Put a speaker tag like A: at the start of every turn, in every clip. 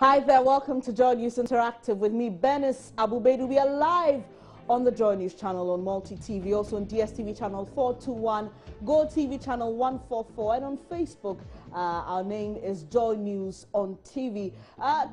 A: Hi there, welcome to Joy News Interactive with me, Benis Abubedu. We are live on the Joy News channel on Multi-TV, also on DSTV channel 421, Go TV channel 144, and on Facebook. Our name is Joy News on TV.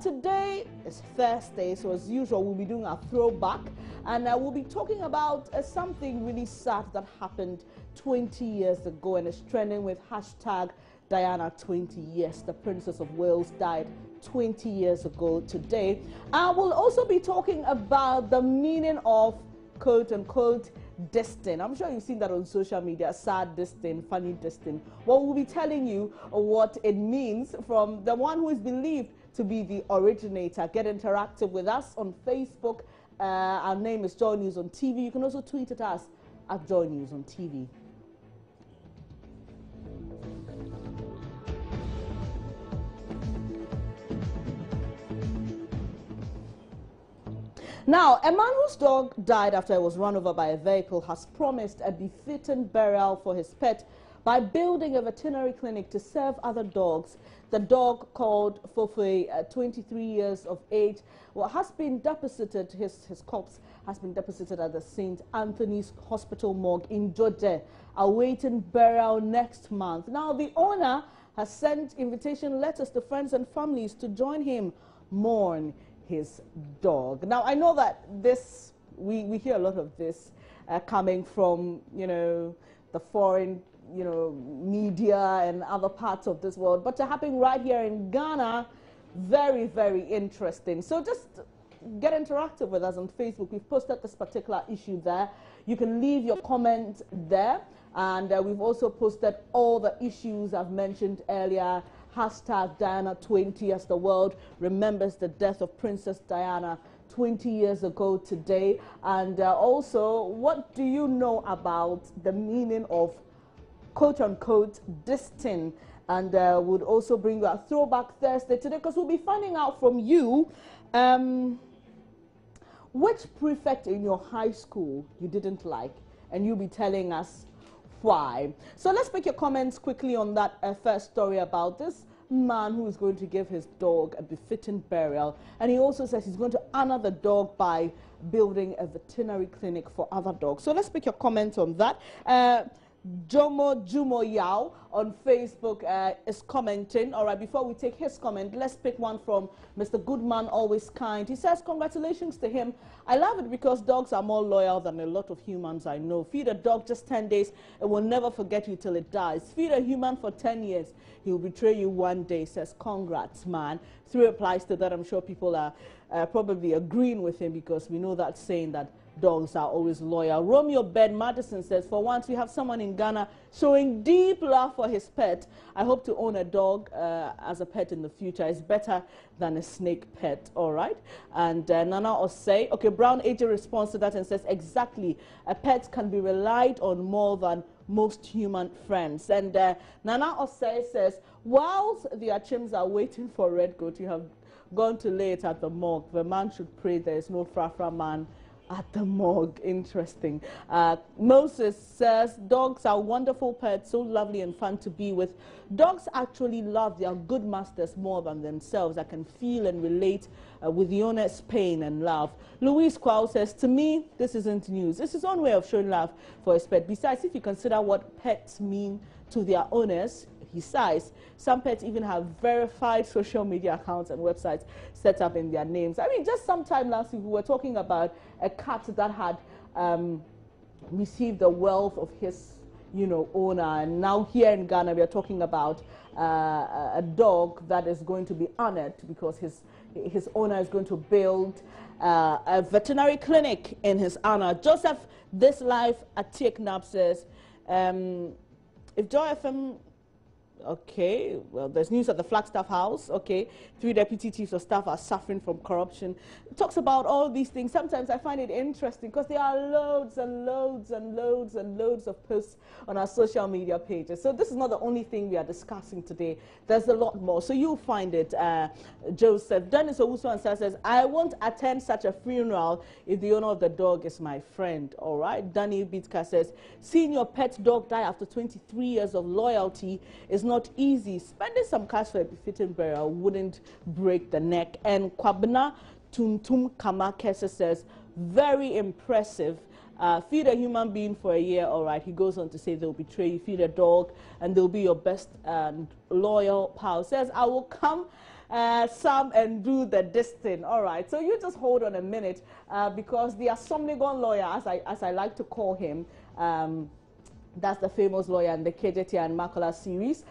A: Today is Thursday, so as usual, we'll be doing our throwback, and we'll be talking about something really sad that happened 20 years ago, and it's trending with hashtag Diana 20 years. The Princess of Wales died 20 years ago today. We'll also be talking about the meaning of quote-unquote destin. I'm sure you've seen that on social media, sad destin, funny destin. Well, we'll be telling you what it means from the one who is believed to be the originator. Get interactive with us on Facebook. Our name is Joy News on TV. You can also tweet at us at Joy News on TV. Now, a man whose dog died after it was run over by a vehicle has promised a befitting burial for his pet by building a veterinary clinic to serve other dogs. The dog, called Fofe, 23 years of age, has been deposited, his corpse has been deposited at the St. Anthony's Hospital morgue in Georgia, awaiting burial next month. Now, the owner has sent invitation letters to friends and families to join him mourn his dog. Now, I know that this, we hear a lot of this coming from, the foreign, media and other parts of this world, but to happen right here in Ghana, very, very interesting. So just get interactive with us on Facebook. We've posted this particular issue there. You can leave your comment there, and we've also posted all the issues I've mentioned earlier. Hashtag Diana 20 as the world remembers the death of Princess Diana 20 years ago today. And also, what do you know about the meaning of quote-unquote destin? And would also bring you a throwback Thursday today, because we'll be finding out from you which prefect in your high school you didn't like, and you'll be telling us why. So let's make your comments quickly on that first story about this man who is going to give his dog a befitting burial, and he also says he's going to honor the dog by building a veterinary clinic for other dogs. So let's make your comments on that. Jomo Jumo Yao on Facebook is commenting. All right, before we take his comment, let's pick one from Mr. Goodman, always kind. He says, congratulations to him. I love it because dogs are more loyal than a lot of humans I know. Feed a dog just 10 days, it will never forget you till it dies. Feed a human for 10 years, he will betray you one day. Says, congrats, man. 3 replies to that. I'm sure people are probably agreeing with him, because we know that saying that dogs are always loyal. Romeo Ben Madison says, for once we have someone in Ghana showing deep love for his pet. I hope to own a dog as a pet in the future. It's better than a snake pet. All right. And Nana Osei, okay, Brown AJ responds to that and says, exactly, a pet can be relied on more than most human friends. And Nana Osei says, whilst the Achims are waiting for Red Goat, you have gone to lay it at the morgue. The man should pray there is no frafra man at the morgue. Interesting. Moses says, dogs are wonderful pets, so lovely and fun to be with. Dogs actually love their good masters more than themselves. I can feel and relate with the owner's pain and love. Louise Kwao says, to me, this isn't news. This is one way of showing love for his pet. Besides, if you consider what pets mean to their owners, besides, some pets even have verified social media accounts and websites set up in their names. I mean, just sometime last week, we were talking about a cat that had received the wealth of his, owner. And now here in Ghana, we are talking about a dog that is going to be honored because his owner is going to build a veterinary clinic in his honor. Joseph This Life at Tieknap says, if Joy FM... Okay, well, there's news at the Flagstaff House. Okay, 3 deputy chiefs of staff are suffering from corruption. It talks about all these things. Sometimes I find it interesting because there are loads and loads and loads and loads of posts on our social media pages. So this is not the only thing we are discussing today. There's a lot more. So you'll find it. Joseph Dennis Owusu says, I won't attend such a funeral if the owner of the dog is my friend. All right. Danny Bitka says, seeing your pet dog die after 23 years of loyalty is not easy. Spending some cash for a befitting burial wouldn't break the neck. And Kwabena Tuntum Kamakese says, very impressive. Feed a human being for a year, all right. He goes on to say they'll betray you. Feed a dog, and they'll be your best and loyal pal. Says, I will come some and do the distant. All right. So you just hold on a minute because the Assomnigon lawyer, as I like to call him, that's the famous lawyer in the KJT and Makola series.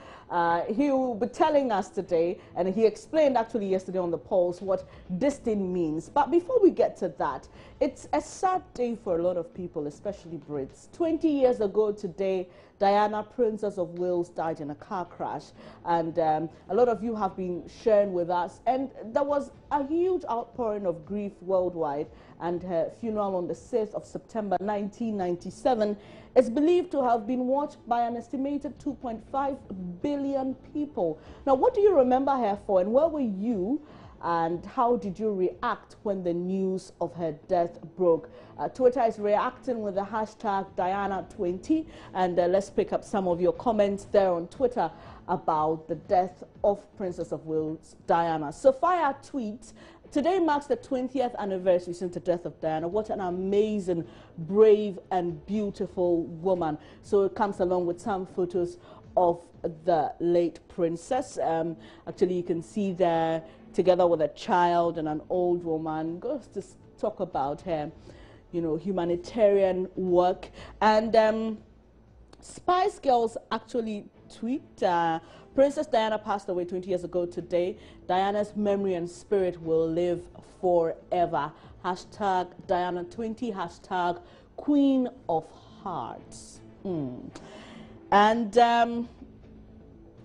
A: He will be telling us today, and he explained actually yesterday on the polls what distin means. But before we get to that, it's a sad day for a lot of people, especially Brits. 20 years ago today, Diana, Princess of Wales, died in a car crash. And a lot of you have been sharing with us. And there was a huge outpouring of grief worldwide. And her funeral on the 6th of September 1997 is believed to have been watched by an estimated 2.5 billion people. Now, what do you remember her for, and where were you, and how did you react when the news of her death broke? Twitter is reacting with the hashtag Diana20, and let's pick up some of your comments there on Twitter about the death of Princess of Wales, Diana. Sophia tweets, today marks the 20th anniversary since the death of Diana. What an amazing, brave and beautiful woman. So it comes along with some photos of the late princess. Actually, you can see there together with a child and an old woman. Goes to talk about her, you know, humanitarian work. And Spice Girls actually tweet, Princess Diana passed away 20 years ago today. Diana's memory and spirit will live forever. Hashtag Diana20, hashtag Queen of Hearts. And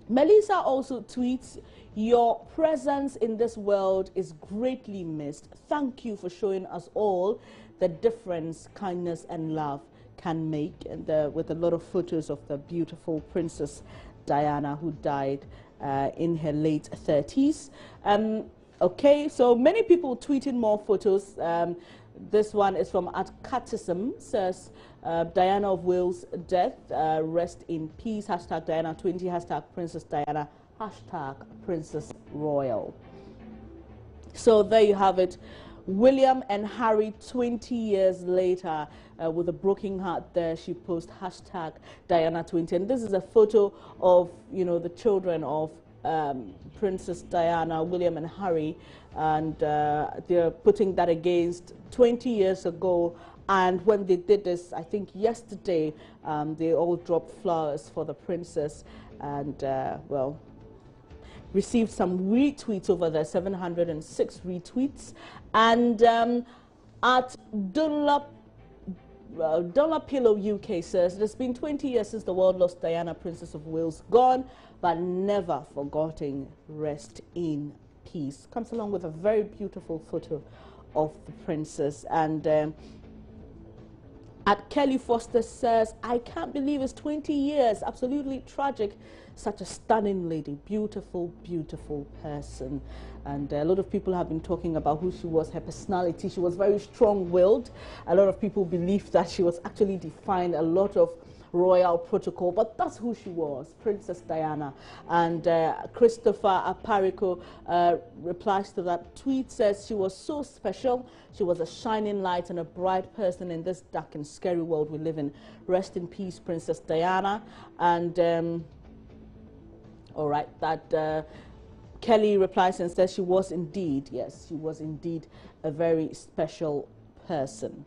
A: Melissa also tweets, your presence in this world is greatly missed. Thank you for showing us all the difference kindness and love can make. And with a lot of photos of the beautiful Princess Diana, who died in her late 30s. Okay, so many people tweeting more photos. This one is from @Catism, says Diana of Wales' death, rest in peace, hashtag Diana20, hashtag Princess Diana, hashtag Princess Royal. So there you have it. William and Harry 20 years later, with a broken heart there, she posts hashtag Diana20. And this is a photo of, you know, the children of Princess Diana, William and Harry, and they're putting that against 20 years ago. And when they did this, I think yesterday, they all dropped flowers for the princess and, well, received some retweets over there, 706 retweets. And at Dunlop Pillow UK says, it has been 20 years since the world lost Diana, Princess of Wales, gone, but never forgotten. Rest in peace. Comes along with a very beautiful photo of the princess. And at Kelly Foster says, I can't believe it's 20 years. Absolutely tragic. Such a stunning lady, beautiful, beautiful person. And a lot of people have been talking about who she was, her personality. She was very strong-willed. A lot of people believe that she was actually defying a lot of royal protocol, but that's who she was, Princess Diana. And Christopher Aparico replies to that tweet, says she was so special. She was a shining light and a bright person in this dark and scary world we live in. Rest in peace, Princess Diana. And all right, that Kelly replies and says she was indeed, yes, she was indeed a very special person.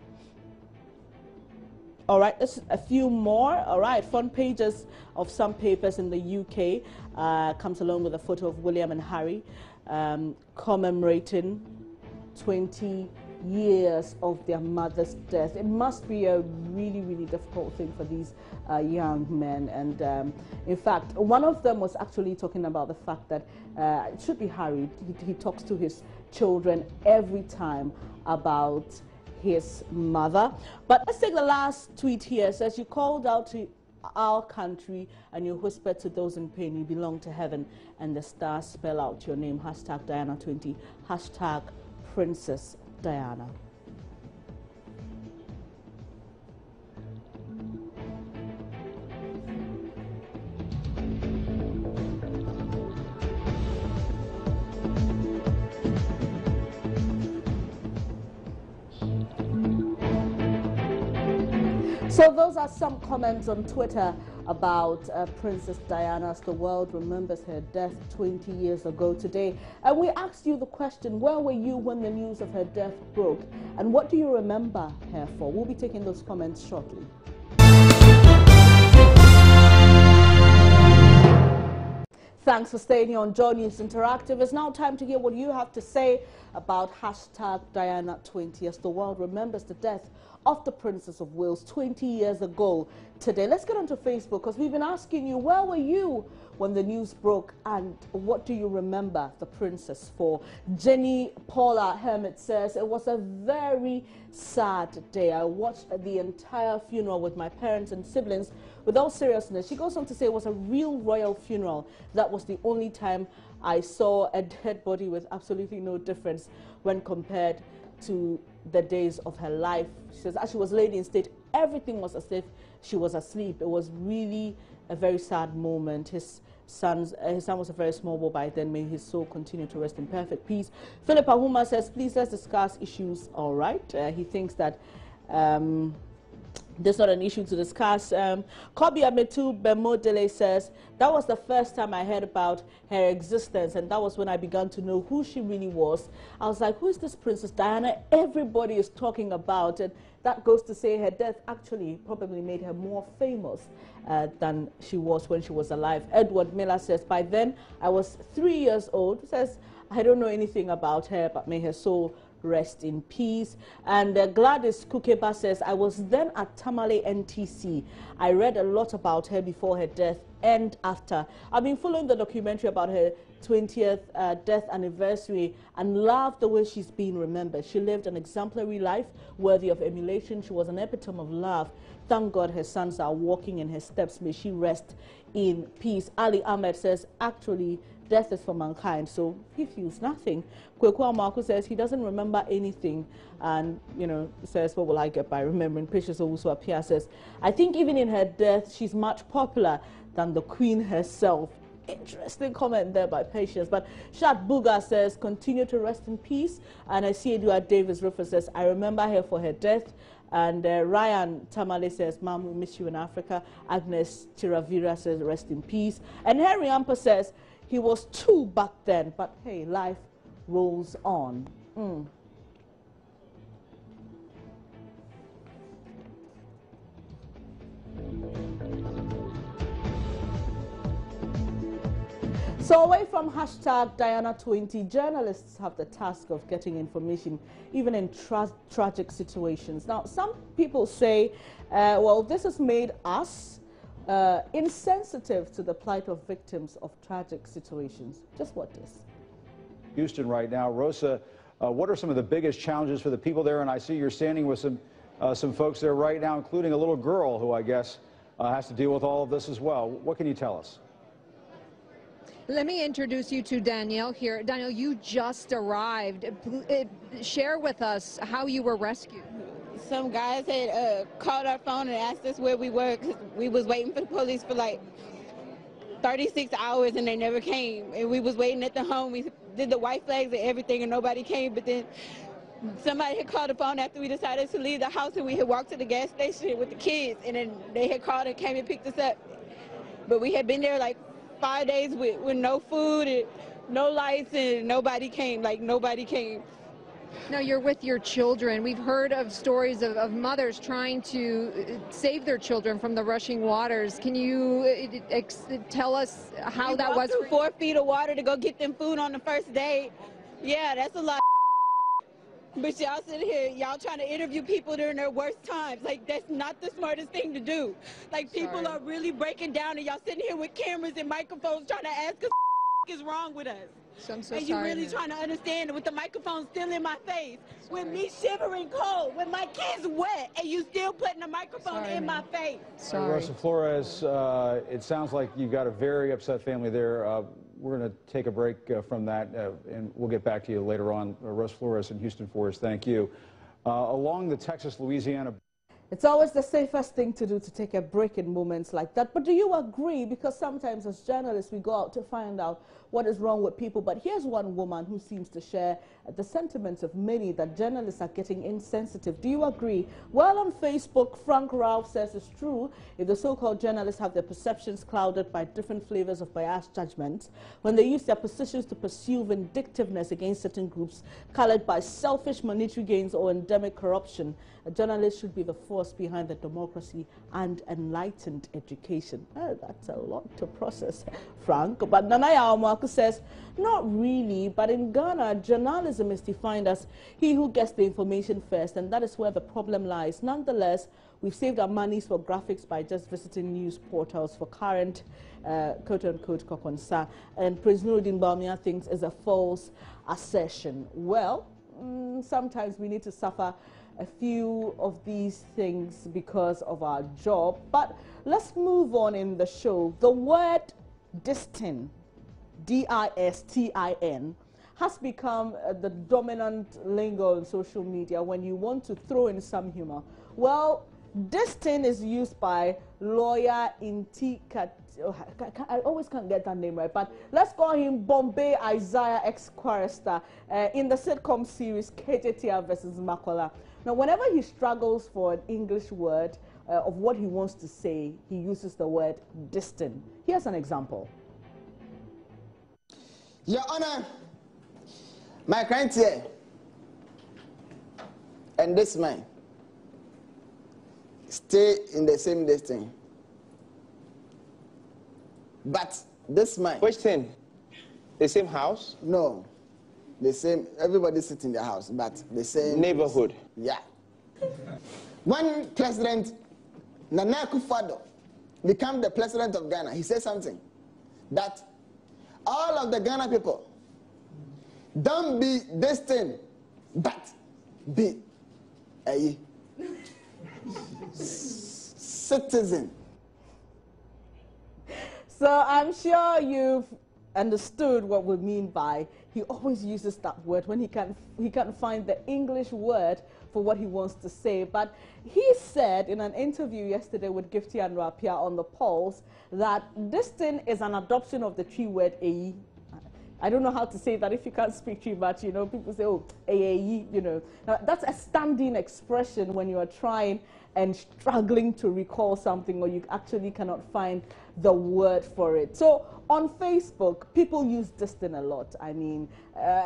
A: All right, there's a few more. All right, front pages of some papers in the UK comes along with a photo of William and Harry commemorating 20 years of their mother's death. It must be a really, really difficult thing for these young men. And in fact, one of them was actually talking about the fact that it should be Harry. He talks to his children every time about his mother. But let's take the last tweet here. It says, you called out to our country and you whispered to those in pain, you belong to heaven, and the stars spell out your name. Hashtag Diana20, hashtag Princess Diana. So those are some comments on Twitter about Princess Diana as the world remembers her death 20 years ago today. And we asked you the question, where were you when the news of her death broke? And what do you remember her for? We'll be taking those comments shortly. Thanks for staying here on Joy News Interactive. It's now time to hear what you have to say about #Diana20 as the world remembers the death of the Princess of Wales 20 years ago today. Let's get onto Facebook because we've been asking you, where were you when the news broke and what do you remember the princess for? Jenny Paula Hermit says, it was a very sad day. I watched the entire funeral with my parents and siblings with all seriousness. She goes on to say it was a real royal funeral. That was the only time I saw a dead body with absolutely no difference when compared to the days of her life. She says, as she was laid in state, everything was as if she was asleep. It was really a very sad moment. His son was a very small boy by then. May his soul continue to rest in perfect peace. Philip Ahuma says, please let's discuss issues. All right. He thinks that there's not an issue to discuss. Kobi Ametu Bemodele says, that was the first time I heard about her existence, and that was when I began to know who she really was. I was like, who is this Princess Diana? Everybody is talking about it. That goes to say her death actually probably made her more famous than she was when she was alive. Edward Miller says, by then I was 3 years old. He says, I don't know anything about her, but may her soul rest in peace. And Gladys Kukeba says, I was then at Tamale NTC. I read a lot about her before her death and after. I've been following the documentary about her 20th death anniversary and love the way she's being remembered. She lived an exemplary life worthy of emulation. She was an epitome of love. Thank God her sons are walking in her steps. May she rest in peace. Ali Ahmed says, actually, death is for mankind, so he feels nothing. Kweku Amaku says he doesn't remember anything and, says, what will I get by remembering? Precious Owusu Apia says, I think even in her death, she's much popular than the Queen herself. Interesting comment there by Patience. But Shat Buga says, continue to rest in peace. And I see Edward Davis Rufus says, I remember her for her death. And Ryan Tamale says, Mom, we miss you in Africa. Agnes Chiravira says, rest in peace. And Henry Amper says, he was 2 back then, but hey, life rolls on. So away from #Diana20, journalists have the task of getting information even in tragic situations. Now, some people say, well, this has made us insensitive to the plight of victims of tragic situations. Just what is?
B: Houston right now. Rosa, what are some of the biggest challenges for the people there? And I see you're standing with some folks there right now, including a little girl who I guess has to deal with all of this as well. What can you tell us?
C: Let me introduce you to Danielle here. Danielle, you just arrived. Share with us how you were rescued.
D: Some guys had called our phone and asked us where we were because we was waiting for the police for like 36 hours and they never came. And we was waiting at the home. We did the white flags and everything and nobody came. But then somebody had called the phone after we decided to leave the house and we had walked to the gas station with the kids. And then they had called and came and picked us up. But we had been there like 5 days with no food and no lights and nobody came, nobody came.
C: Now you're with your children. We've heard of stories of mothers trying to save their children from the rushing waters. Can you tell us how that was?
D: Through 4 feet of water to go get them food on the first day. Yeah, that's a lot. But y'all sitting here, y'all trying to interview people during their worst times. That's not the smartest thing to do. People are really breaking down and y'all sitting here with cameras and microphones trying to ask us what is wrong with us.
C: So I'm so
D: and
C: sorry.
D: You really trying to understand with the microphone still in my face, with me shivering cold, with my kids wet, and you still putting the microphone in my face.
C: Sorry.
B: Rosa Flores, it sounds like you've got a very upset family there. We're going to take a break from that, and we'll get back to you later on. Rosa Flores in Houston for us. Thank you. Along the Texas-Louisiana
A: It's always the safest thing to do to take a break in moments like that. But do you agree? Because sometimes as journalists, we go out to find out what is wrong with people. But here's one woman who seems to share the sentiments of many that journalists are getting insensitive. Do you agree? Well, on Facebook, Frank Ralph says it's true. If the so-called journalists have their perceptions clouded by different flavors of biased judgments, when they use their positions to pursue vindictiveness against certain groups colored by selfish monetary gains or endemic corruption, a journalist should be the force behind the democracy and enlightened education. Oh, that's a lot to process, Frank. But Nanaya Omoaku says, not really, but in Ghana, journalism is defined as he who gets the information first, and that is where the problem lies. Nonetheless, we've saved our monies for graphics by just visiting news portals for current, quote-unquote, kokonsa, and Prince Nuruddin Bawumia thinks is a false assertion. Well, sometimes we need to suffer a few of these things because of our job. But let's move on in the show. The word distin, D-I-S-T-I-N, has become the dominant lingo on social media when you want to throw in some humor. Well, distin is used by lawyer Inti I always can't get that name right, but let's call him Bombay Isaiah ex-chorister in the sitcom series KJTR versus Makola. Now, whenever he struggles for an English word of what he wants to say, he uses the word distin. Here's an example.
E: Your Honor, my client here and this man stay in the same distance. But this man...
F: Which thing? The same house?
E: No. The same... Everybody sits in their house, but the same...
F: Neighborhood?
E: Yeah. When President Nana Akufo-Addo became the president of Ghana, he said something that all of the Ghana people don't be destined, but be a citizen.
A: So I'm sure you've understood what we mean by he always uses that word when he can't find the English word for what he wants to say. But he said in an interview yesterday with Gifty and Rapia on the Pulse that distin is an adoption of the Twi word AE. I don't know how to say that if you can't speak Twi, but you know, people say, oh, AAE, you know. Now, that's a standing expression when you are trying and struggling to recall something or you actually cannot find the word for it. So on Facebook, people use distin a lot. I mean,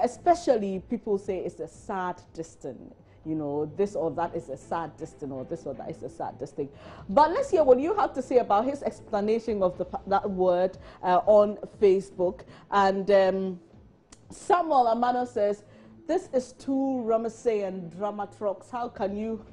A: especially people say it's a sad distin. You know, this or that is a sad distin, or this or that is a sad distin. But let's hear what you have to say about his explanation of that word on Facebook. And Samuel Amano says, this is too Ramesay and Dramatrox. How can you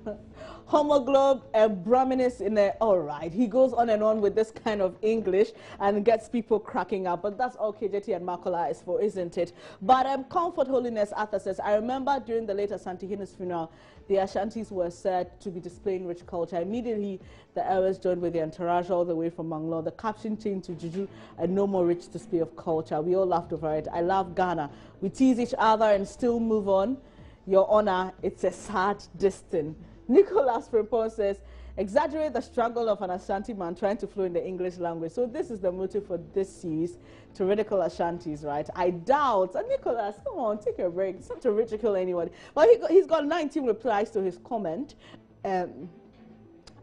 A: homoglobe a Brahminist in a... All right. He goes on and on with this kind of English and gets people cracking up. But that's all KJT and Makola is for, isn't it? But Comfort Holiness Arthur says, I remember during the late Asante Hina's funeral, the Ashantis were said to be displaying rich culture. Immediately, the Eras joined with the entourage all the way from Manglore. The caption changed to Juju, and no more rich display of culture. We all laughed over it. I love Ghana. We tease each other and still move on. Your Honor, it's a sad distin. Nicholas Frimpong says, exaggerate the struggle of an Ashanti man trying to flow in the English language. So this is the motive for this series, to ridicule Ashantis, right? I doubt. And Nicholas, come on, take a break. It's not to ridicule anyone. But he's got 19 replies to his comment.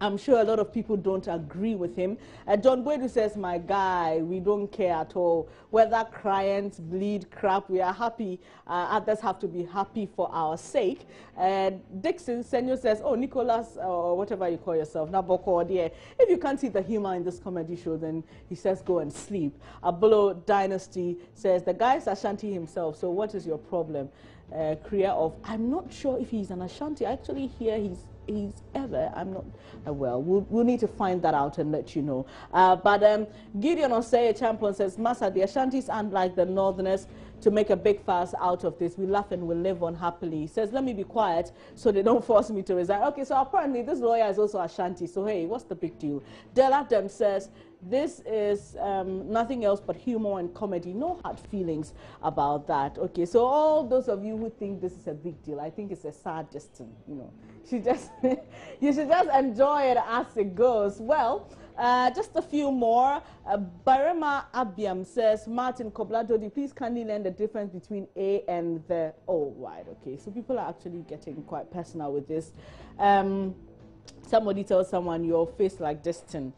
A: I'm sure a lot of people don't agree with him. John Boydu says, my guy, we don't care at all. Whether clients bleed crap, we are happy. Others have to be happy for our sake. Dixon Senor says, oh, Nicholas, or whatever you call yourself, Naboko, dear. If you can't see the humor in this comedy show, then he says, go and sleep. Abolo Dynasty says, the guy is Ashanti himself, so what is your problem? Kriya of, I'm not sure if he's an Ashanti. I actually hear he's ever. I'm not. Well, we'll need to find that out and let you know. But Gideon Osei Champion says, Massa, the Ashantis aren't like the Northerners to make a big fuss out of this. We laugh and we live on happily. He says, let me be quiet so they don't force me to resign. Okay, so apparently this lawyer is also Ashanti. So hey, what's the big deal? Del Adam says, This is nothing else but humor and comedy. No hard feelings about that. Okay, so all those of you who think this is a big deal, I think it's a sad destiny. You know, you should just enjoy it as it goes. Well, just a few more. Barema Abiam says, Martin Kobladodi, please kindly learn the difference between A and the O. Right, okay. So people are actually getting quite personal with this. Somebody tells someone your face like Destin.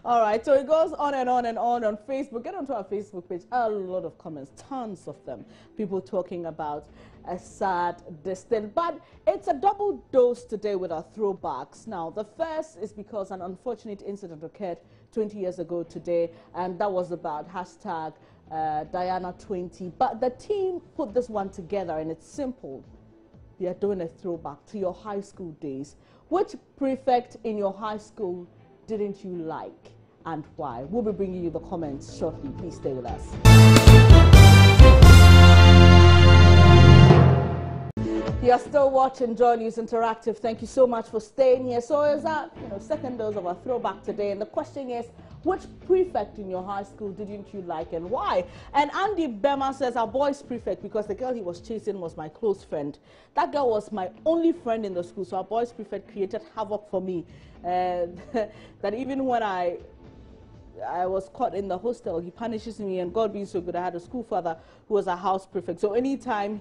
A: All right, so it goes on and on and on Facebook. Get onto our Facebook page. A lot of comments, tons of them. People talking about a sad destiny. But it's a double dose today with our throwbacks. Now, the first is because an unfortunate incident occurred 20 years ago today, and that was about hashtag Diana20. But the team put this one together, and it's simple. They are doing a throwback to your high school days. Which prefect in your high school didn't you like, and why? We'll be bringing you the comments shortly. Please stay with us. You're still watching Joy News Interactive. Thank you so much for staying here. So is that second dose of our throwback today, and the question is, which prefect in your high school didn't you like and why? And Andy Bema says, our boys prefect, because the girl he was chasing was my close friend. That girl was my only friend in the school, so our boys prefect created havoc for me. That even when I was caught in the hostel, he punishes me, and God being so good, I had a school father who was a house prefect. So anytime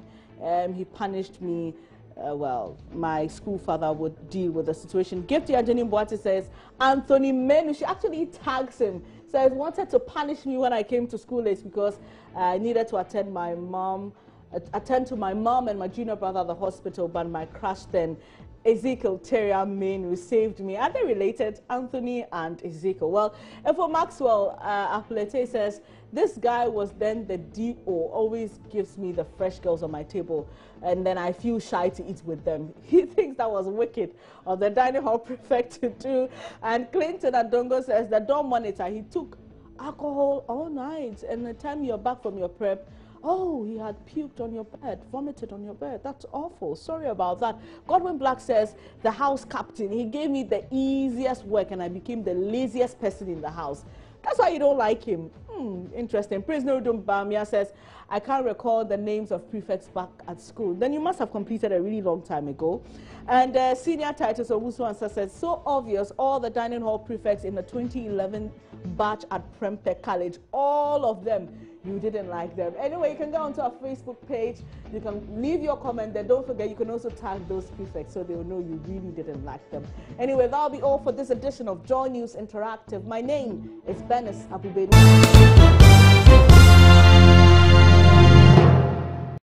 A: he punished me, well, my school father would deal with the situation. Gifty Anjani Boate says, Anthony Menu, she actually tags him, says, wanted to punish me when I came to school late because I needed to attend to my mom and my junior brother at the hospital, but my crush then, Ezekiel Terria Menu, saved me. Are they related, Anthony and Ezekiel? Well, and for Maxwell, Apolete says, this guy was then the DO, always gives me the fresh girls on my table, and then I feel shy to eat with them. He thinks that was wicked of the dining hall prefect to do. And Clinton Adongo says, the dorm monitor, he took alcohol all night, and the time you're back from your prep, oh, he had puked on your bed, vomited on your bed. That's awful. Sorry about that. Godwin Black says, the house captain, he gave me the easiest work and I became the laziest person in the house. That's why you don't like him. Interesting. Prince Nurudum Bamia says, I can't recall the names of prefects back at school. Then you must have completed a really long time ago. And Senior Titus Owusu Ansa says, so obvious, all the dining hall prefects in the 2011 batch at Prempeh College, all of them, you didn't like them. Anyway, you can go onto our Facebook page. You can leave your comment there. Don't forget, you can also tag those prefects so they'll know you really didn't like them. Anyway, that'll be all for this edition of Joy News Interactive. My name is Benis Abubedu.